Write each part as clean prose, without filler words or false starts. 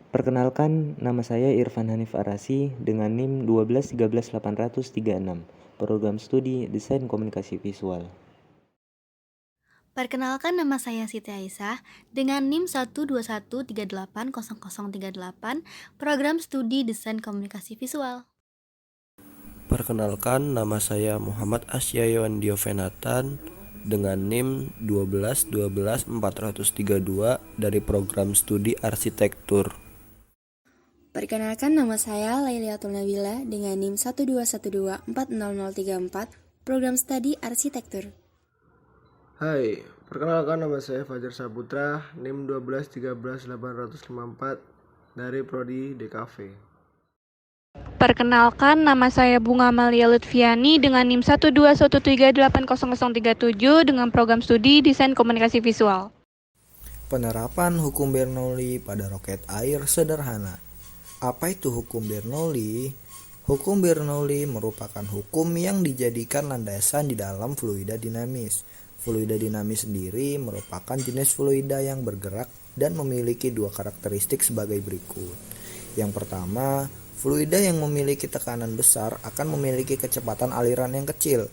Perkenalkan, nama saya Irfan Hanif Arasi dengan NIM 1213836, Program Studi Desain Komunikasi Visual. Perkenalkan, nama saya Siti Aisyah dengan NIM 121380038, Program Studi Desain Komunikasi Visual. Perkenalkan, nama saya Muhammad Asyawan Diofenatan dengan NIM 1212432 dari Program Studi Arsitektur. Perkenalkan, nama saya Lailiatul Nabila dengan NIM 121240034, Program Studi Arsitektur. Hai, perkenalkan nama saya Fajar Saputra, NIM 1213854 dari Prodi DKV. Perkenalkan, nama saya Bunga Amalia Lutfiani dengan NIM 121380037 dengan program studi Desain Komunikasi Visual. Penerapan hukum Bernoulli pada roket air sederhana. Apa itu hukum Bernoulli? Hukum Bernoulli merupakan hukum yang dijadikan landasan di dalam fluida dinamis. Fluida dinamis sendiri merupakan jenis fluida yang bergerak dan memiliki dua karakteristik sebagai berikut. Yang pertama, fluida yang memiliki tekanan besar akan memiliki kecepatan aliran yang kecil.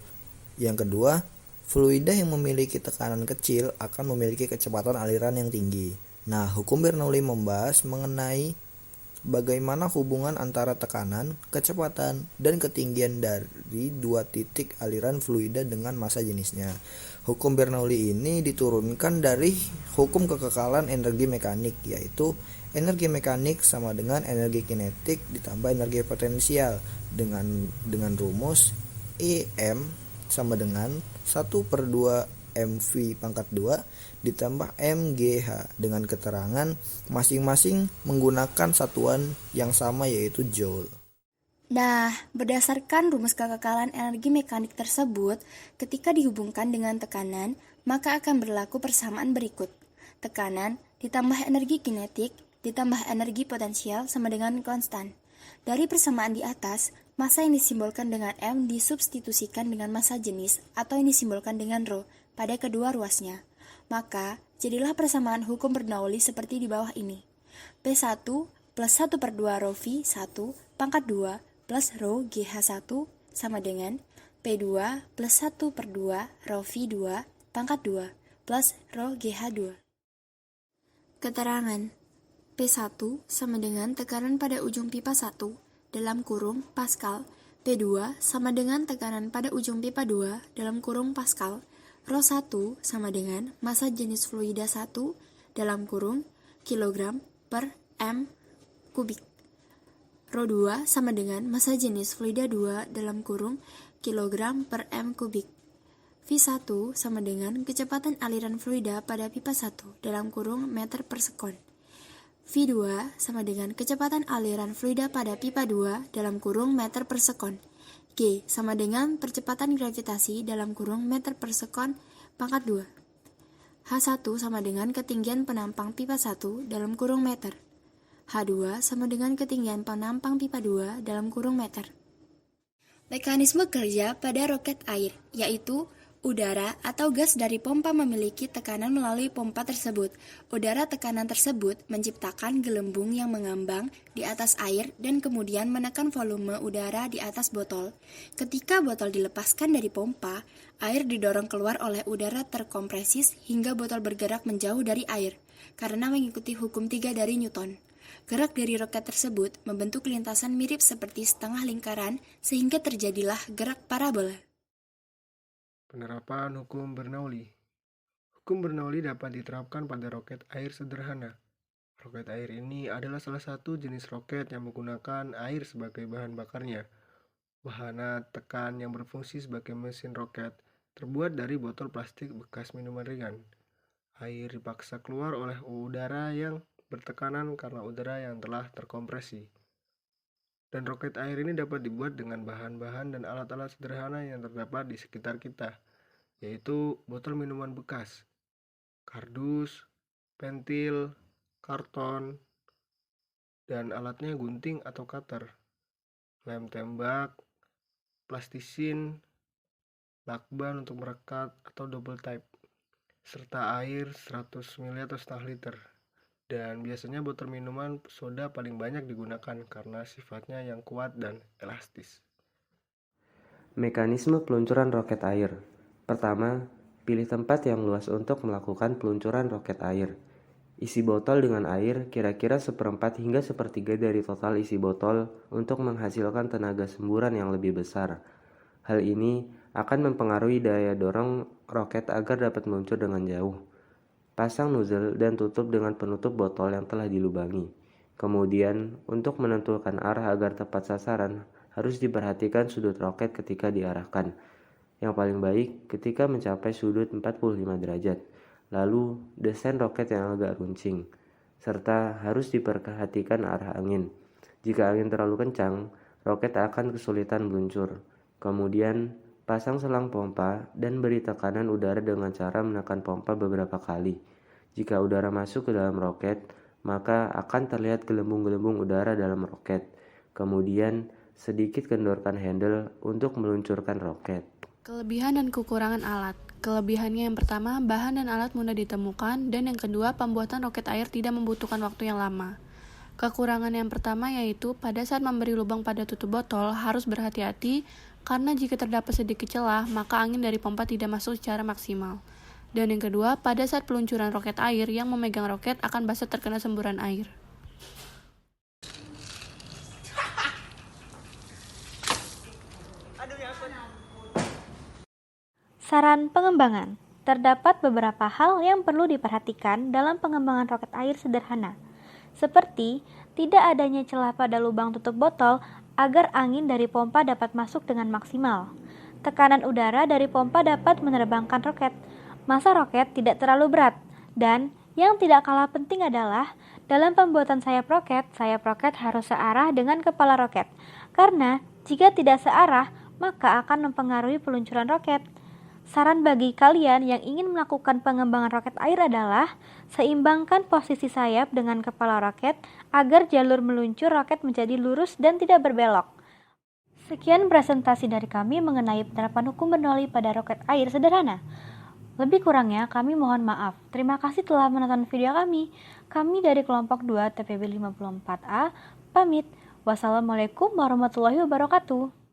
Yang kedua, fluida yang memiliki tekanan kecil akan memiliki kecepatan aliran yang tinggi. Nah, hukum Bernoulli membahas mengenai bagaimana hubungan antara tekanan, kecepatan, dan ketinggian dari dua titik aliran fluida dengan massa jenisnya. Hukum Bernoulli ini diturunkan dari hukum kekekalan energi mekanik, yaitu energi mekanik sama dengan energi kinetik ditambah energi potensial dengan rumus EM sama dengan 1/2 mv pangkat 2 ditambah mgh dengan keterangan masing-masing menggunakan satuan yang sama yaitu joule. Nah, berdasarkan rumus kekekalan energi mekanik tersebut, ketika dihubungkan dengan tekanan, maka akan berlaku persamaan berikut. Tekanan ditambah energi kinetik ditambah energi potensial sama dengan konstan. Dari persamaan di atas, massa yang disimbolkan dengan M disubstitusikan dengan massa jenis atau yang disimbolkan dengan Rho pada kedua ruasnya. Maka, jadilah persamaan hukum Bernoulli seperti di bawah ini. P1 plus 1/2 Rho V1 pangkat 2 plus Rho GH1 sama dengan P2 plus 1/2 Rho V2 pangkat 2 plus Rho GH2. Keterangan P1 sama dengan tekanan pada ujung pipa 1 dalam kurung Pascal, P2 sama dengan tekanan pada ujung pipa 2 dalam kurung Pascal, Rho 1 sama dengan massa jenis fluida 1 dalam kurung kilogram per m kubik. Rho 2 sama dengan massa jenis fluida 2 dalam kurung kilogram per m kubik. V1 sama dengan kecepatan aliran fluida pada pipa 1 dalam kurung meter per sekon. V2 sama dengan kecepatan aliran fluida pada pipa 2 dalam kurung meter per sekon. G sama dengan percepatan gravitasi dalam kurung meter per sekon pangkat 2. H1 sama dengan ketinggian penampang pipa 1 dalam kurung meter. H2 sama dengan ketinggian penampang pipa 2 dalam kurung meter. Mekanisme kerja pada roket air, yaitu udara atau gas dari pompa memiliki tekanan melalui pompa tersebut. Udara tekanan tersebut menciptakan gelembung yang mengambang di atas air dan kemudian menekan volume udara di atas botol. Ketika botol dilepaskan dari pompa, air didorong keluar oleh udara terkompresis hingga botol bergerak menjauh dari air, karena mengikuti hukum 3 dari Newton. Gerak dari roket tersebut membentuk lintasan mirip seperti setengah lingkaran sehingga terjadilah gerak parabola. Penerapan hukum Bernoulli. Hukum Bernoulli dapat diterapkan pada roket air sederhana. Roket air ini adalah salah satu jenis roket yang menggunakan air sebagai bahan bakarnya. Wahana tekan yang berfungsi sebagai mesin roket terbuat dari botol plastik bekas minuman ringan. Air dipaksa keluar oleh udara yang bertekanan karena udara yang telah terkompresi. Dan roket air ini dapat dibuat dengan bahan-bahan dan alat-alat sederhana yang terdapat di sekitar kita, yaitu botol minuman bekas, kardus, pentil, karton, dan alatnya gunting atau cutter, lem tembak, plastisin, lakban untuk merekat atau double type, serta air 100 ml atau setengah liter. Dan biasanya botol minuman soda paling banyak digunakan karena sifatnya yang kuat dan elastis. Mekanisme peluncuran roket air. Pertama, pilih tempat yang luas untuk melakukan peluncuran roket air. Isi botol dengan air kira-kira 1/4 hingga 1/3 dari total isi botol untuk menghasilkan tenaga semburan yang lebih besar. Hal ini akan mempengaruhi daya dorong roket agar dapat meluncur dengan jauh. Pasang nozzle dan tutup dengan penutup botol yang telah dilubangi. Kemudian, untuk menentukan arah agar tepat sasaran, harus diperhatikan sudut roket ketika diarahkan. Yang paling baik ketika mencapai sudut 45 derajat. Lalu, desain roket yang agak runcing. Serta harus diperhatikan arah angin. Jika angin terlalu kencang, roket akan kesulitan meluncur. Kemudian, pasang selang pompa dan beri tekanan udara dengan cara menekan pompa beberapa kali. Jika udara masuk ke dalam roket, maka akan terlihat gelembung-gelembung udara dalam roket. Kemudian, sedikit kendorkan handle untuk meluncurkan roket. Kelebihan dan kekurangan alat. Kelebihannya yang pertama, bahan dan alat mudah ditemukan, dan yang kedua, pembuatan roket air tidak membutuhkan waktu yang lama. Kekurangan yang pertama yaitu pada saat memberi lubang pada tutup botol harus berhati-hati karena jika terdapat sedikit celah, maka angin dari pompa tidak masuk secara maksimal. Dan yang kedua, pada saat peluncuran roket air, yang memegang roket akan basah terkena semburan air. Saran pengembangan. Terdapat beberapa hal yang perlu diperhatikan dalam pengembangan roket air sederhana, seperti tidak adanya celah pada lubang tutup botol agar angin dari pompa dapat masuk dengan maksimal. Tekanan udara dari pompa dapat menerbangkan roket. Massa roket tidak terlalu berat. Dan yang tidak kalah penting adalah dalam pembuatan sayap roket harus searah dengan kepala roket. Karena jika tidak searah, maka akan mempengaruhi peluncuran roket. Saran bagi kalian yang ingin melakukan pengembangan roket air adalah seimbangkan posisi sayap dengan kepala roket agar jalur meluncur roket menjadi lurus dan tidak berbelok. Sekian presentasi dari kami mengenai penerapan hukum Bernoulli pada roket air sederhana. Lebih kurangnya kami mohon maaf. Terima kasih telah menonton video kami. Kami dari kelompok 2 TPB 54A pamit. Wassalamualaikum warahmatullahi wabarakatuh.